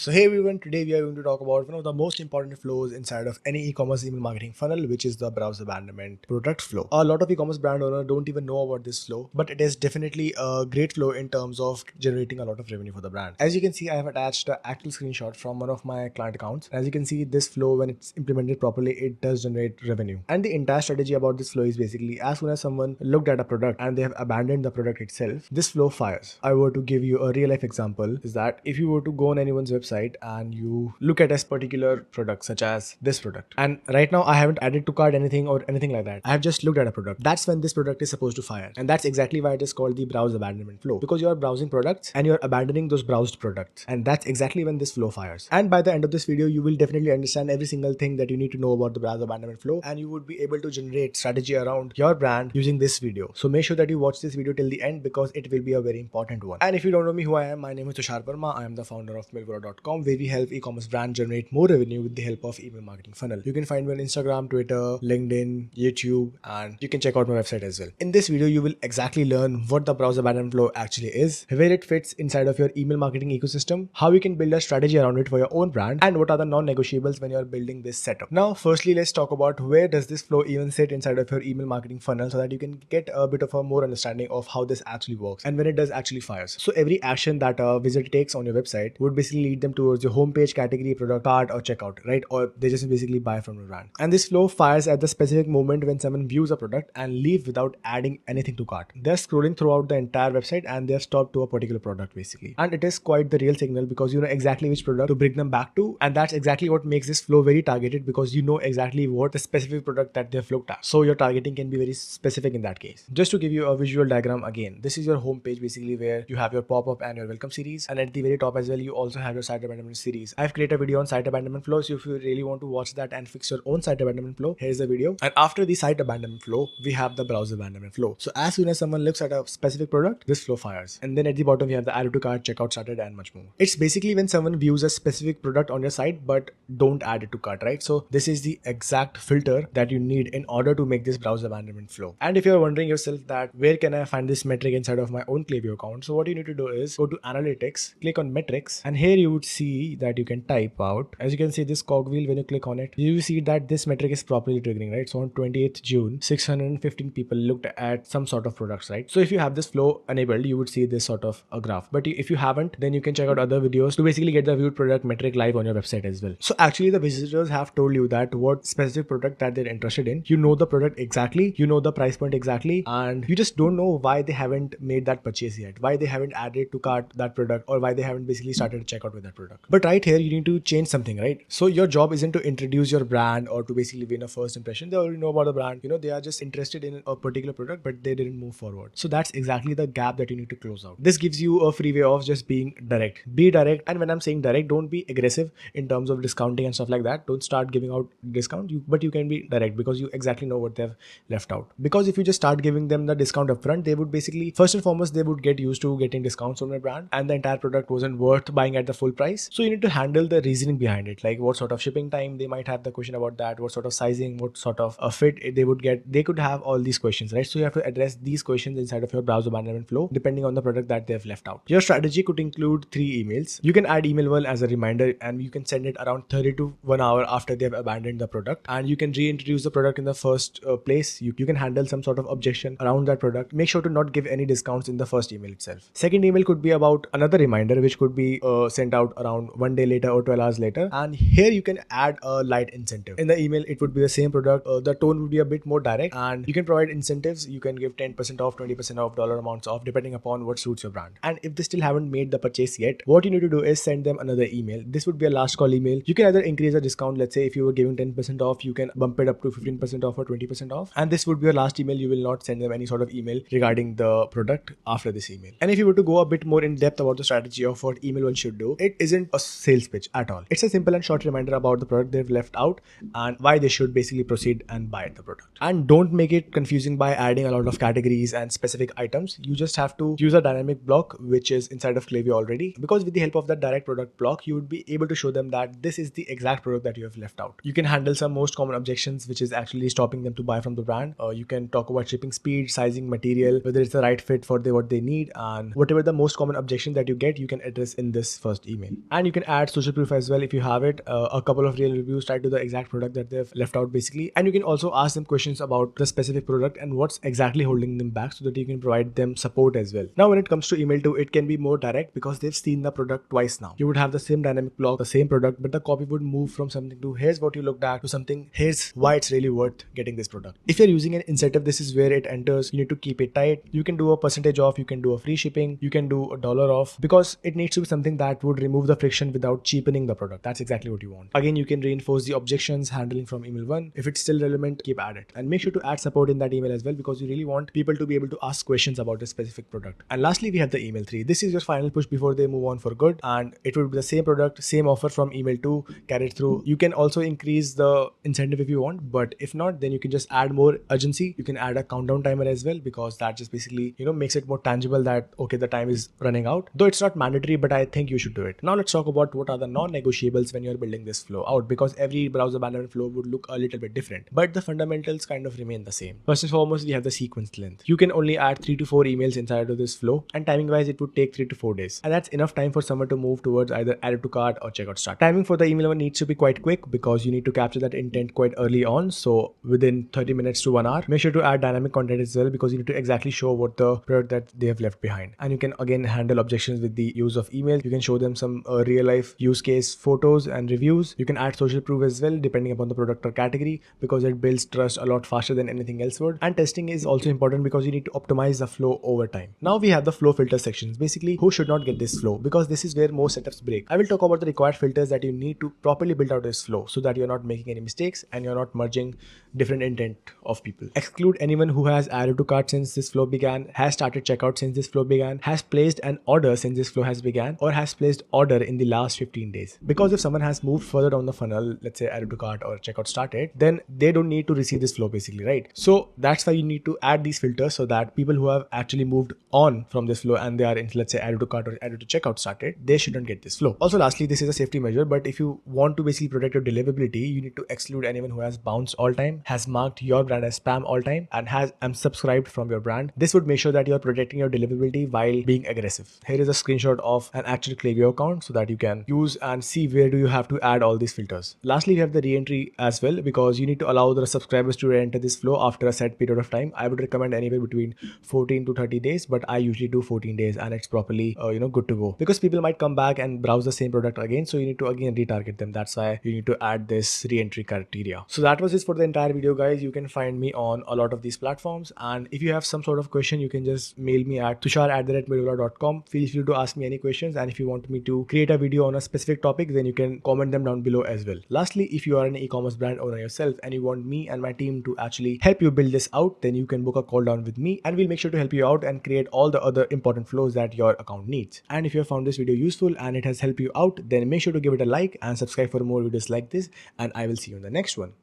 So hey everyone, today we are going to talk about one of the most important flows inside of any e-commerce email marketing funnel, which is the browse abandonment product flow. A lot of e-commerce brand owners don't even know about this flow, but it is definitely a great flow in terms of generating a lot of revenue for the brand. As you can see, I have attached an actual screenshot from one of my client accounts. As you can see, this flow, when it's implemented properly, it does generate revenue. And the entire strategy about this flow is basically as soon as someone looked at a product and they have abandoned the product itself, this flow fires. I were to give you a real life example is that if you were to go on anyone's website and you look at a particular product such as this product, and right now I haven't added to cart anything or anything like that, I have just looked at a product, that's when this product is supposed to fire. And that's exactly why it is called the browse abandonment flow, because you are browsing products and you're abandoning those browsed products, and that's exactly when this flow fires. And by the end of this video, you will definitely understand every single thing that you need to know about the browse abandonment flow, and you would be able to generate strategy around your brand using this video. So make sure that you watch this video till the end, because it will be a very important one. And if you don't know me who I am, my name is Tushar Parma. I am the founder of milvora.com, where we help e-commerce brands generate more revenue with the help of email marketing funnel. You can find me on Instagram, Twitter, LinkedIn, YouTube, and you can check out my website as well. In this video, you will exactly learn what the browse abandonment flow actually is, where it fits inside of your email marketing ecosystem, how you can build a strategy around it for your own brand, and what are the non-negotiables when you are building this setup. Now, firstly, let's talk about where does this flow even sit inside of your email marketing funnel, so that you can get a bit of a more understanding of how this actually works and when it does actually fires. So every action that a visitor takes on your website would basically lead them towards your homepage, category, product, cart, or checkout, right? Or they just basically buy from your brand. And this flow fires at the specific moment when someone views a product and leave without adding anything to cart. They're scrolling throughout the entire website and they've stopped to a particular product basically. And it is quite the real signal, because you know exactly which product to bring them back to. And that's exactly what makes this flow very targeted, because you know exactly what the specific product that they've looked at. So your targeting can be very specific in that case. Just to give you a visual diagram again, this is your homepage basically, where you have your pop-up and your welcome series. And at the very top as well, you also have your site abandonment series. I've created a video on site abandonment flow, so if you really want to watch that and fix your own site abandonment flow, here's the video. And after the site abandonment flow, we have the browse abandonment flow. So as soon as someone looks at a specific product, this flow fires. And then at the bottom, we have the add to cart, checkout started, and much more. It's basically when someone views a specific product on your site but don't add it to cart, right? So this is the exact filter that you need in order to make this browse abandonment flow. And if you're wondering yourself that where can I find this metric inside of my own Klaviyo account, so what you need to do is go to analytics, click on metrics, and here you would see that you can type out, as you can see this cogwheel, when you click on it, you see that this metric is properly triggering, right? So on 28th June, 615 people looked at some sort of products, right? So if you have this flow enabled, you would see this sort of a graph. But if you haven't, then you can check out other videos to basically get the viewed product metric live on your website as well. So actually the visitors have told you that what specific product that they're interested in. You know the product exactly, you know the price point exactly, and you just don't know why they haven't made that purchase yet, why they haven't added to cart that product, or why they haven't basically started to check out with that product. But right here, you need to change something, right? So your job isn't to introduce your brand or to basically win a first impression. They already know about the brand. You know, they are just interested in a particular product, but they didn't move forward. So that's exactly the gap that you need to close out. This gives you a free way of just being direct. Be direct. And when I'm saying direct, don't be aggressive in terms of discounting and stuff like that. Don't start giving out discount, but you can be direct, because you exactly know what they've left out. Because if you just start giving them the discount upfront, they would basically, first and foremost, they would get used to getting discounts from your brand, and the entire product wasn't worth buying at the full price. So you need to handle the reasoning behind it, like what sort of shipping time they might have the question about that, what sort of sizing, what sort of a fit they would get. They could have all these questions, right? So you have to address these questions inside of your browse abandonment flow, depending on the product that they've left out. Your strategy could include 3 emails. You can add email 1 as a reminder, and you can send it around 30 to 1 hour after they've abandoned the product, and you can reintroduce the product in the first place. You can handle some sort of objection around that product. Make sure to not give any discounts in the first email itself. Second email could be about another reminder, which could be sent out around 1 day later or 12 hours later, and here you can add a light incentive. In the email, it would be the same product. The tone would be a bit more direct, and you can provide incentives. You can give 10% off, 20% off, dollar amounts off, depending upon what suits your brand. And if they still haven't made the purchase yet, what you need to do is send them another email. This would be a last call email. You can either increase the discount. Let's say if you were giving 10% off, you can bump it up to 15% off or 20% off. And this would be your last email. You will not send them any sort of email regarding the product after this email. And if you were to go a bit more in depth about the strategy of what email 1 should do, it isn't a sales pitch at all. It's a simple and short reminder about the product they've left out and why they should basically proceed and buy the product. And don't make it confusing by adding a lot of categories and specific items. You just have to use a dynamic block, which is inside of Klaviyo already, because with the help of that direct product block, you would be able to show them that this is the exact product that you have left out. You can handle some most common objections, which is actually stopping them to buy from the brand. You can talk about shipping speed, sizing, material, whether it's the right fit for what they need, and whatever the most common objection that you get, you can address in this first email. email. And you can add social proof as well if you have it, a couple of real reviews tied to the exact product that they've left out basically. And you can also ask them questions about the specific product and what's exactly holding them back so that you can provide them support as well. Now, when it comes to email too, it can be more direct because they've seen the product twice now. You would have the same dynamic blog, the same product, but the copy would move from something to here's what you looked at to something here's why it's really worth getting this product. If you're using an incentive, this is where it enters. You need to keep it tight. You can do a percentage off, you can do a free shipping, you can do $1 off, because it needs to be something that would remove the friction without cheapening the product. That's exactly what you want. Again, you can reinforce the objections handling from email 1. If it's still relevant, keep at it. And make sure to add support in that email as well, because you really want people to be able to ask questions about a specific product. And lastly, we have the email 3. This is your final push before they move on for good, and it would be the same product, same offer from email 2 carried through. You can also increase the incentive if you want, but if not, then you can just add more urgency. You can add a countdown timer as well, because that just basically, makes it more tangible that okay, the time is running out. Though it's not mandatory, but I think you should do it. Now let's talk about what are the non-negotiables when you're building this flow out, because every browser abandonment flow would look a little bit different, but the fundamentals kind of remain the same. First and foremost, we have the sequence length. You can only add 3 to 4 emails inside of this flow, and timing wise it would take 3 to 4 days, and that's enough time for someone to move towards either add to cart or checkout start. Timing for the email one needs to be quite quick because you need to capture that intent quite early on, so within 30 minutes to 1 hour. Make sure to add dynamic content as well, because you need to exactly show what the product that they have left behind. And you can again handle objections with the use of email. You can show them some real life use case photos and reviews. You can add social proof as well depending upon the product or category, because it builds trust a lot faster than anything else would. And testing is also important because you need to optimize the flow over time. Now we have the flow filter sections. Basically, who should not get this flow, because this is where most setups break. I will talk about the required filters that you need to properly build out this flow so that you're not making any mistakes and you're not merging different intent of people. Exclude anyone who has added to cart since this flow began, has started checkout since this flow began, has placed an order since this flow has began, or has placed order in the last 15 days. Because if someone has moved further down the funnel, let's say added to cart or checkout started, then they don't need to receive this flow basically, right? So that's why you need to add these filters so that people who have actually moved on from this flow and they are in, let's say, added to cart or added to checkout started, they shouldn't get this flow. Also, lastly, this is a safety measure, but if you want to basically protect your deliverability, you need to exclude anyone who has bounced all time, has marked your brand as spam all time, and has unsubscribed from your brand. This would make sure that you're protecting your deliverability while being aggressive. Here is a screenshot of an actual Klaviyo account so that you can use and see where do you have to add all these filters. Lastly, we have the re-entry as well, because you need to allow the subscribers to re-enter this flow after a set period of time. I would recommend anywhere between 14 to 30 days, but I usually do 14 days and it's properly good to go, because people might come back and browse the same product again, so you need to again retarget them. That's why you need to add this re-entry criteria. So that was it for the entire video, guys. You can find me on a lot of these platforms, and if you have some sort of question, you can just mail me at tushar@medula.com. Feel free to ask me any questions, and if you want me to create a video on a specific topic, then you can comment them down below as well. Lastly, if you are an e-commerce brand owner yourself and you want me and my team to actually help you build this out, then you can book a call down with me and we'll make sure to help you out and create all the other important flows that your account needs. And if you have found this video useful and it has helped you out, then make sure to give it a like and subscribe for more videos like this, and I will see you in the next one.